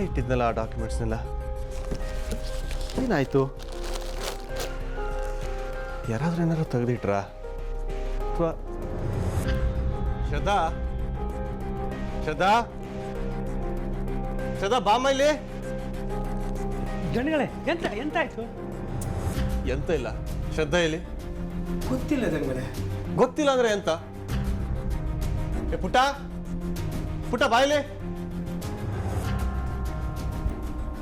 ಇಟ್ಟಿದ್ನಲ್ಲ ಆ ಡಾಕ್ಯುಮೆಂಟ್ಸ್ನೆಲ್ಲ ಏನಾಯಿತು? ಯಾರಾದ್ರೂ ಏನಾದ್ರು ತೆಗೆದಿಟ್ರಾ? ಅಥವಾ ಶ್ರದ್ಧಾ ಶ್ರದ್ಧಾ ಶ್ರದ್ಧಾ ಬಾಮ್ಮ ಇಲ್ಲಿ. ಗಣಿಗಳೇ ಎಂತಾಯ್ತು? ಎಂತ ಇಲ್ಲ. ಶ್ರದ್ಧಾ ಇಲ್ಲಿ ಗೊತ್ತಿಲ್ಲ ಗಣಿಗಳೇ. ಗೊತ್ತಿಲ್ಲ ಅಂದ್ರೆ ಎಂತ? ಪುಟ್ಟ ಪುಟ್ಟ ಬಾಯಿಲೆ.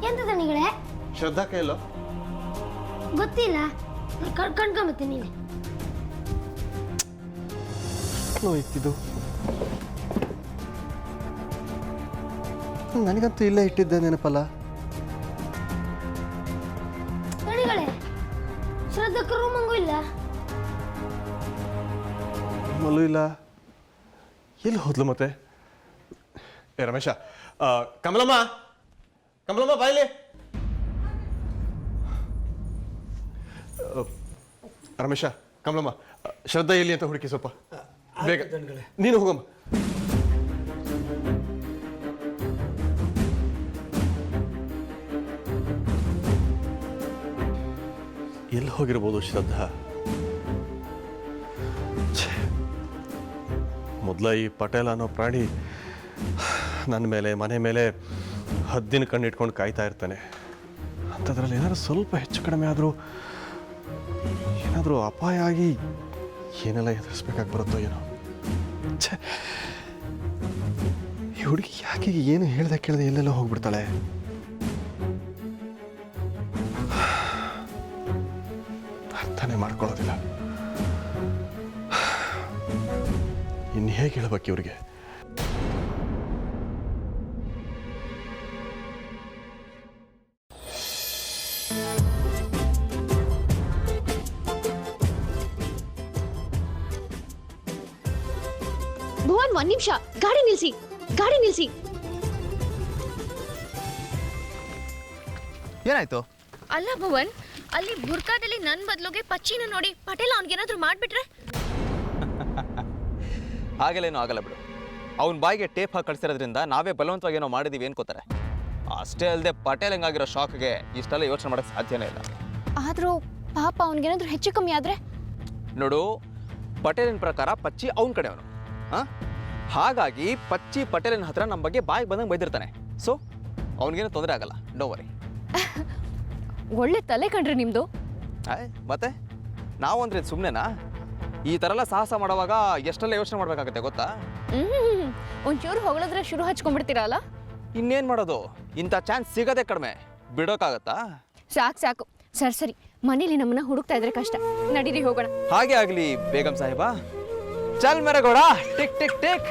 ಎಂತ ದಣಿಗಳೇ? ಶ್ರದ್ಧಾ ಕೈಯಲ್ಲೋ? ಗೊತ್ತಿಲ್ಲ, ಕಣ್ಕೊಂಬತ್ತೀನಿ. ಇತ್ತಿದ್ದು ನನಗಂತೂ ಇಲ್ಲೇ ಇಟ್ಟಿದ್ದೆ ನೆನಪಲ್ಲ. ದಣಿಗಳೇ, ಶ್ರದ್ಧಕ್ಕ ರೂಮಂಗೂ ಇಲ್ಲ, ಮಲ್ಲೂ ಇಲ್ಲ. ಎಲ್ಲಿ ಹೋದ್ಲು ಮತ್ತೆ? ಏ ರಮೇಶ, ಕಮಲಮ್ಮ ಕಮಲಮ್ಮ ಬಾಯಿಲೆ. ರಮೇಶ, ಕಮಲಮ್ಮ, ಶ್ರದ್ಧಾ ಎಲ್ಲಿ ಅಂತ ಹುಡುಕಿ ಸ್ವಲ್ಪ ಬೇಗ. ನೀನು ಹೋಗಮ್ಮ. ಎಲ್ಲಿ ಹೋಗಿರ್ಬೋದು ಶ್ರದ್ಧಾ? ಮೊದಲ ಈ ಪಟೇಲ್ ಅನ್ನೋ ಪ್ರಾಣಿ ನನ್ನ ಮೇಲೆ, ಮನೆ ಮೇಲೆ ಹದ್ದಿನ ಕಣ್ಣು ಇಟ್ಕೊಂಡು ಕಾಯ್ತಾ ಇರ್ತಾನೆ. ಅಂಥದ್ರಲ್ಲಿ ಏನಾದ್ರು ಸ್ವಲ್ಪ ಹೆಚ್ಚು ಕಡಿಮೆ ಆದರೂ, ಏನಾದರೂ ಅಪಾಯ ಆಗಿ ಏನೆಲ್ಲ ಎದುರಿಸ್ಬೇಕಾಗಿ ಬರುತ್ತೋ ಏನೋ. ಈ ಹುಡುಗಿ ಯಾಕೆ ಏನು ಹೇಳ್ದೆ ಕೇಳ್ದೆ ಎಲ್ಲೆಲ್ಲ ಹೋಗ್ಬಿಡ್ತಾಳೆ? ಅರ್ಥನೇ ಮಾಡ್ಕೊಳ್ಳೋದಿಲ್ಲ. ಇನ್ನು ಹೇಗೆ ಹೇಳ್ಬೇಕು ಇವ್ರಿಗೆ? ಭುವನ್, ಒಂದ್ ನಿಮಿಷ, ಗಾಡಿ ನಿಲ್ಸಿ. ಏನಾಯ್ತು? ಅಲ್ಲ ಭುವನ್, ಅಲ್ಲಿ ಬುರ್ಕಾದಲ್ಲಿ ನನ್ ಬದಲುಗೆ ಪಚ್ಚಿನ ನೋಡಿ ಪಟೇಲ್ ಅವ್ನಿಗೇನಾದ್ರೂ ಮಾಡ್ಬಿಟ್ರೆ? ಹಾಗೆಲ್ಲೇನೋ ಆಗಲ್ಲ ಬಿಡು. ಅವ್ನ ಬಾಯಿಗೆ ಟೇಪ್ ಹಾಕಿ ಕಳ್ಸಿರೋದ್ರಿಂದ ನಾವೇ ಬಲವಂತವಾಗಿ ಏನೋ ಮಾಡಿದೀವಿ ಅನ್ಕೋತಾರೆ. ಅಷ್ಟೇ ಅಲ್ಲದೆ ಪಟೇಲ್ ಹೆಂಗಾಗಿರೋ ಶಾಕ್ಗೆ ಇಷ್ಟೆಲ್ಲ ಯೋಚನೆ ಮಾಡಕ್ ಸಾಧ್ಯನೇ ಇಲ್ಲ. ಆದ್ರೂ ಪಾಪ ಅವ್ನಿಗೇನಾದ್ರೂ ಹೆಚ್ಚು ಕಮ್ಮಿ ಆದ್ರೆ? ನೋಡು, ಪಟೇಲಿನ ಪ್ರಕಾರ ಪಚ್ಚಿ ಅವನ ಕಡೆ ಅವನು. ಹಾಗಾಗಿ ಪಚ್ಚಿ ಪಟೇಲಿನ ಹತ್ರ ನಮ್ಮ ಬಗ್ಗೆ ಬಾಯಿಗೆ ಬಂದಂಗೆ ಬೈದಿರ್ತಾನೆ. ಸೊ ಅವನಿಗೇನು ತೊಂದರೆ ಆಗಲ್ಲ, ಡೋ ವರಿ. ಒಳ್ಳೆ ತಲೆ ಕಂಡ್ರಿ ನಿಮ್ದು. ಮತ್ತೆ ನಾವು ಅಂದ್ರೆ ಸುಮ್ಮನೆನಾ? ಈ ಥರ ಎಲ್ಲ ಸಾಹಸ ಮಾಡುವಾಗ ಎಷ್ಟೆಲ್ಲ ಯೋಚನೆ ಮಾಡ್ಬೇಕಾಗತ್ತೆ ಗೊತ್ತಾ? ಒಂಚೂರು ಹೊಗಳಿದ್ರೆ ಶುರು ಹಚ್ಕೊಂಡ್ಬಿಡ್ತೀರಲ್ಲ. ಇನ್ನೇನು ಮಾಡೋದು, ಇಂಥ ಚಾನ್ಸ್ ಸಿಗೋದೇ ಕಡಿಮೆ, ಬಿಡೋಕ್ಕಾಗತ್ತಾ? ಸಾಕು ಸರಿ, ಮನೇಲಿ ನಮ್ಮನ್ನ ಹುಡುಕ್ತಾ ಇದ್ರೆ ಕಷ್ಟ. ನಡೀರಿ ಹೋಗೋಣ. ಹಾಗೆ ಆಗಲಿ ಬೇಗಂ ಸಾಹೇಬಾ. ಚಲ್ ಮೇರೆ ಗೋಡ, ಟಿಕ್ ಟಿಕ್ ಟಿಕ್.